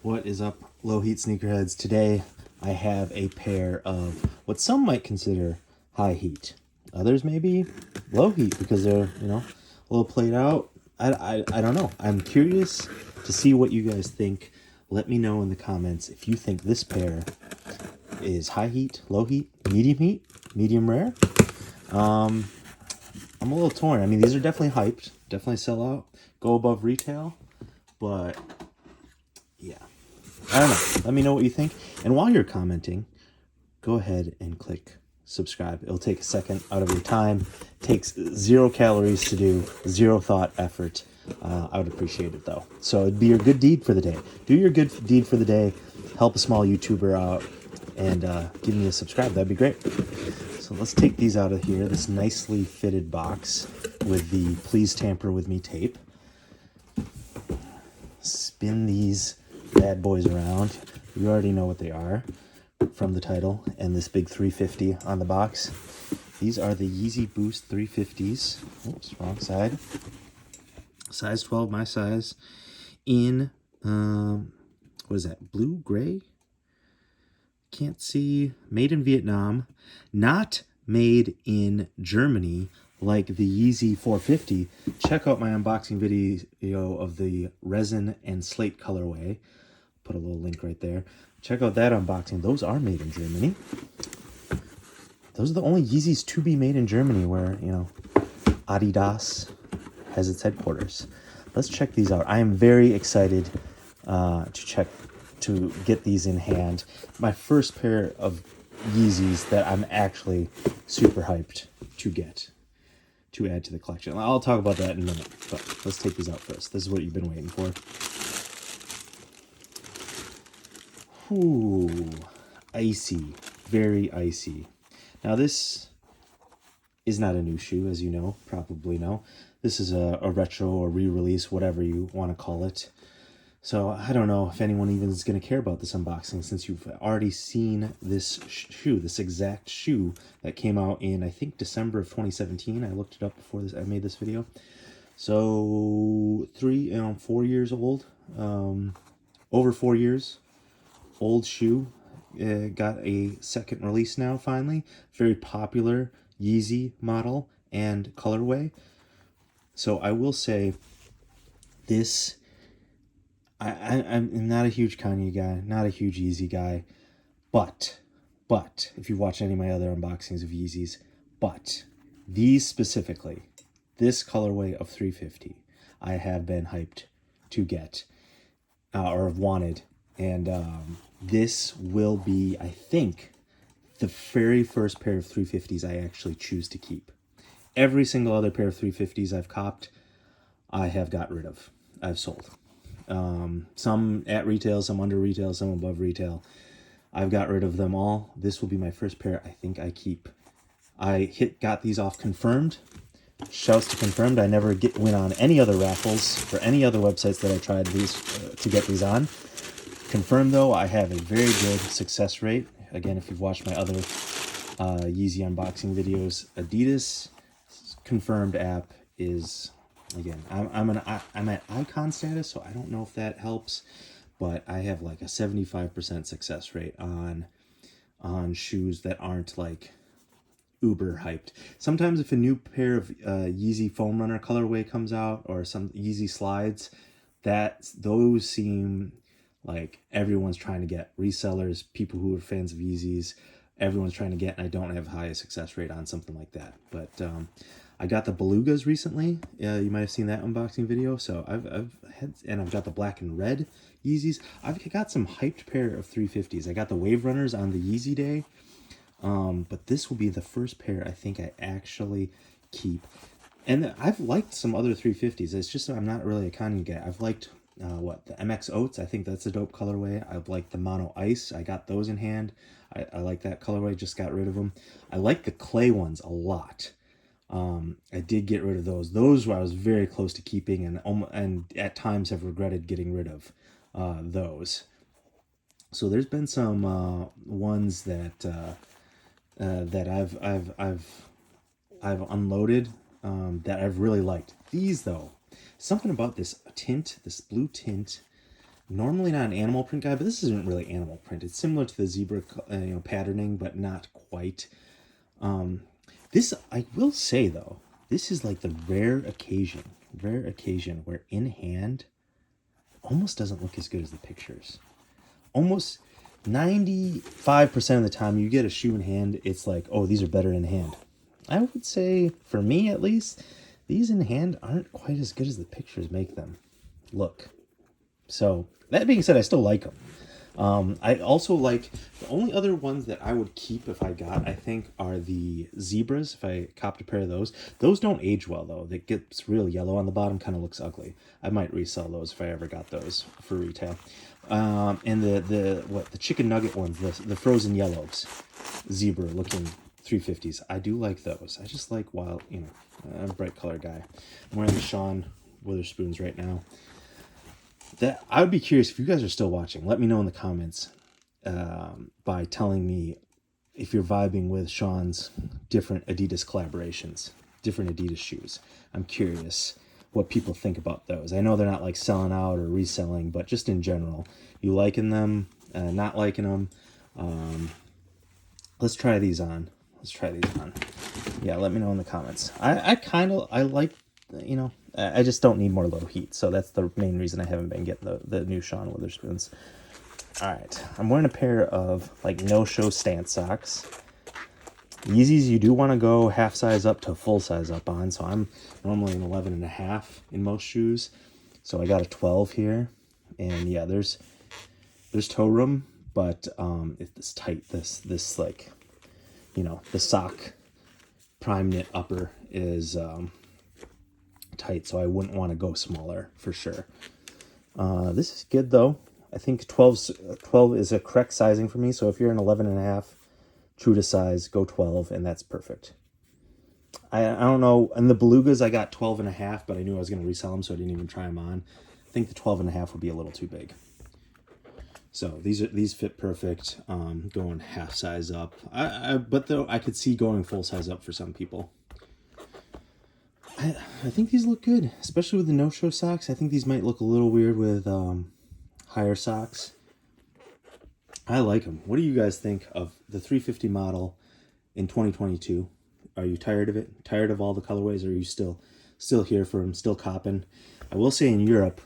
What is up, Lowheat sneakerheads? Today I have a pair of what some might consider high heat. Others maybe low heat because they're, a little played out. I don't know. I'm curious to see what you guys think. Let me know in the comments if you think this pair is high heat, heat, medium rare. I'm a little torn. I mean, these are definitely hyped, definitely sell out, go above retail, but yeah. I don't know. Let me know what you think. And while you're commenting, go ahead and click subscribe. It'll take a second out of your time. Takes 0 calories to do, 0 thought effort. I would appreciate it though. So it'd be your good deed for the day. Do your good deed for the day. Help a small YouTuber out and give me a subscribe. That'd be great. So let's take these out of here. This nicely fitted box with the please tamper with me tape. Spin these bad boys around. You already know what they are from the title and this big 350 on the box. These are the Yeezy Boost 350s. Oops, wrong side. Size 12, my size. In, what is that, blue, gray? Can't see. Made in Vietnam. Not made in Germany like the Yeezy 450. Check out my unboxing video of the resin and slate colorway. Put a little link right there. Check out that unboxing. Those are made in Germany. Those are the only Yeezys to be made in Germany where, Adidas has its headquarters. Let's check these out. I am very excited to get these in hand. My first pair of Yeezys that I'm actually super hyped to get, to add to the collection. I'll talk about that in a minute, but let's take these out first. This is what you've been waiting for. Ooh, icy, very icy. Now this is not a new shoe, as you know, probably know. This is a retro or re-release, whatever you want to call it. So I don't know if anyone even is going to care about this unboxing since you've already seen this shoe, this exact shoe that came out in, I think, December of 2017. I looked it up before I made this video. So 4 years old, over 4 years old shoe. Got a second release now, finally. Very popular Yeezy model and colorway. So I will say this, I'm not a huge Kanye guy, not a huge Yeezy guy, but if you watch any of my other unboxings of Yeezys, but these specifically, this colorway of 350, I have been hyped to get, or have wanted, and this will be, I think, the very first pair of 350s I actually choose to keep. Every single other pair of 350s I've copped, I have got rid of. I've sold. Some at retail, some under retail, some above retail. I've got rid of them all. This will be my first pair I think I keep. Got these off Confirmed. Shouts to Confirmed. I never went on any other raffles for any other websites that I tried these to get these on. Confirmed though, I have a very good success rate. Again, if you've watched my other Yeezy unboxing videos, Adidas Confirmed app is, again, I'm at icon status, so I don't know if that helps, but I have like a 75% success rate on shoes that aren't like uber hyped. Sometimes if a new pair of Yeezy Foam Runner colorway comes out, or some Yeezy slides, those seem like everyone's trying to get. Resellers, people who are fans of Yeezys, everyone's trying to get, and I don't have high success rate on something like that. But I got the Belugas recently. You might have seen that unboxing video. So I've got the black and red Yeezys. I've got some hyped pair of 350s. I got the Wave Runners on the Yeezy day. But this will be the first pair I think I actually keep. And I've liked some other 350s. It's just I'm not really a Kanye guy. I've liked the MX Oats. I think that's a dope colorway. I've liked the Mono Ice. I got those in hand. I like that colorway. Just got rid of them. I like the clay ones a lot. I did get rid of those. Those I was very close to keeping, and at times have regretted getting rid of those. So there's been some ones that I've unloaded that I've really liked. These though, something about this tint, this blue tint, normally not an animal print guy, but this isn't really animal print. It's similar to the zebra, patterning, but not quite. This, I will say though, this is like the rare occasion where in hand almost doesn't look as good as the pictures. Almost 95% of the time you get a shoe in hand, it's like, oh, these are better in hand. I would say, for me at least, these in hand aren't quite as good as the pictures make them look. So, that being said, I still like them. I also like, the only other ones that I would keep if I got, I think, are the zebras. If I copped a pair of those. Those don't age well, though. That gets real yellow on the bottom, kind of looks ugly. I might resell those if I ever got those for retail. And the chicken nugget ones, the frozen yellows, zebra looking 350s. I do like those. I just like wild, I'm a bright color guy. I'm wearing the Sean Witherspoons right now. That I would be curious if you guys are still watching. Let me know in the comments by telling me if you're vibing with Sean's different Adidas collaborations, different Adidas shoes. I'm curious what people think about those. I know they're not like selling out or reselling, but just in general, you liking them, not liking them. Let's try these on. Yeah, let me know in the comments. I like, I just don't need more Lowheat, so that's the main reason I haven't been getting the new Sean Witherspoons. All right, I'm wearing a pair of like no-show stance socks. Yeezys, you do want to go half size up to full size up on, so I'm normally an 11.5 in most shoes, so I got a 12 here, and yeah, there's toe room, but it's tight. This like, the sock prime knit upper is tight, so I wouldn't want to go smaller for sure. This is good though. I think 12 is a correct sizing for me, so if you're an 11.5 true to size, go 12, and that's perfect. I don't know, and the belugas I got 12.5, but I knew I was going to resell them, so I didn't even try them on. I think the 12.5 would be a little too big. So these fit perfect. Going half size up, but though I could see going full size up for some people. I think these look good, especially with the no-show socks. I think these might look a little weird with higher socks. I like them. What do you guys think of the 350 model in 2022? Are you tired of it? Tired of all the colorways? Or are you still here for them? Still copping? I will say in Europe,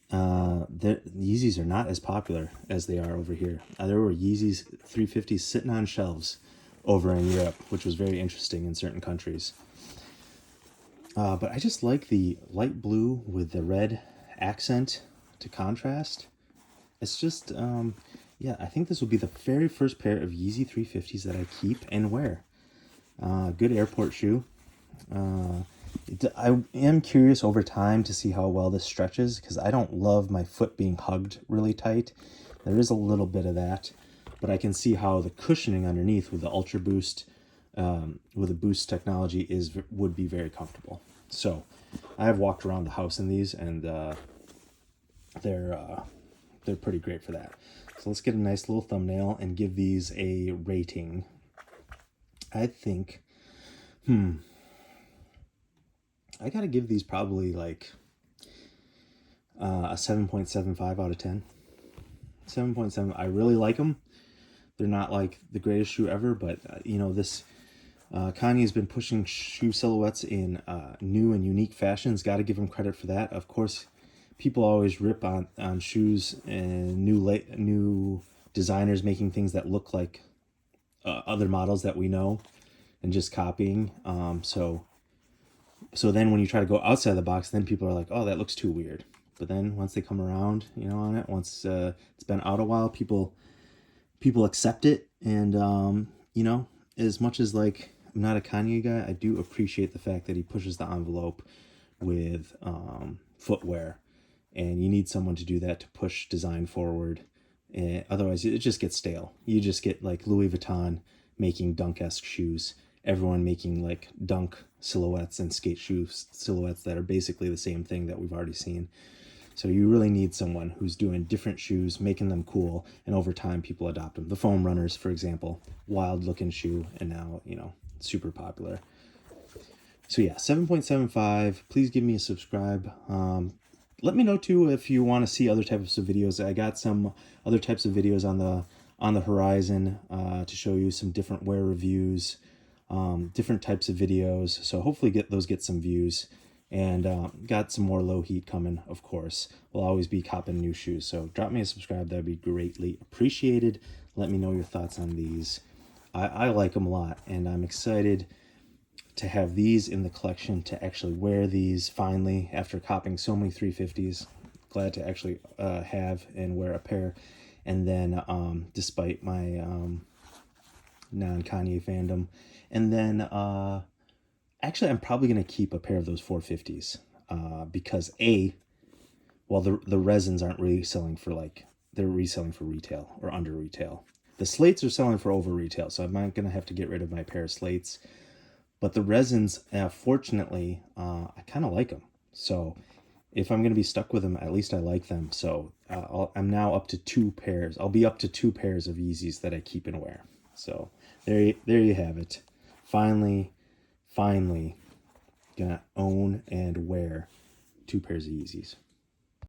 the Yeezys are not as popular as they are over here. There were Yeezys 350s sitting on shelves over in Europe, which was very interesting in certain countries. But I just like the light blue with the red accent to contrast. It's just, yeah, I think this will be the very first pair of Yeezy 350s that I keep and wear. Good airport shoe. I am curious over time to see how well this stretches, because I don't love my foot being hugged really tight. There is a little bit of that, but I can see how the cushioning underneath with the Ultra Boost, with the Boost technology, would be very comfortable. So I have walked around the house in these, and they're pretty great for that. So let's get a nice little thumbnail and give these a rating. I think, I gotta give these probably like a 7.75 out of 10. 7.7. I really like them. They're not like the greatest shoe ever, but this Kanye has been pushing shoe silhouettes in new and unique fashions. Got to give him credit for that. Of course, people always rip on shoes and new designers making things that look like other models that we know and just copying. So then when you try to go outside the box, then people are like, oh, that looks too weird. But then once they come around, on it, once it's been out a while, people accept it. And, as much as like I'm not a Kanye guy, I do appreciate the fact that he pushes the envelope with footwear. And you need someone to do that to push design forward. And otherwise, it just gets stale. You just get like Louis Vuitton making Dunk-esque shoes. Everyone making like Dunk silhouettes and skate shoe silhouettes that are basically the same thing that we've already seen. So you really need someone who's doing different shoes, making them cool, and over time people adopt them. The foam runners, for example, wild looking shoe, and now, super popular. So yeah, 7.75. Please give me a subscribe. let me know too if you want to see other types of videos. I got some other types of videos on the horizon to show you some different wear reviews, different types of videos. So hopefully get some views, and got some more Lowheat coming. Of course, we'll always be copping new shoes. So drop me a subscribe. That'd be greatly appreciated. Let me know your thoughts on these. I like them a lot, and I'm excited to have these in the collection, to actually wear these finally after copping so many 350s. Glad to actually have and wear a pair. And then despite my non-Kanye fandom, and then actually I'm probably going to keep a pair of those 450s because well, the resins aren't really selling for, like, they're reselling for retail or under retail. The slates are selling for over retail, so I'm not going to have to get rid of my pair of slates. But the resins, fortunately, I kind of like them. So if I'm going to be stuck with them, at least I like them. So I'm now up to 2 pairs. I'll be up to 2 pairs of Yeezys that I keep and wear. So there you have it. Finally, gonna own and wear 2 pairs of Yeezys.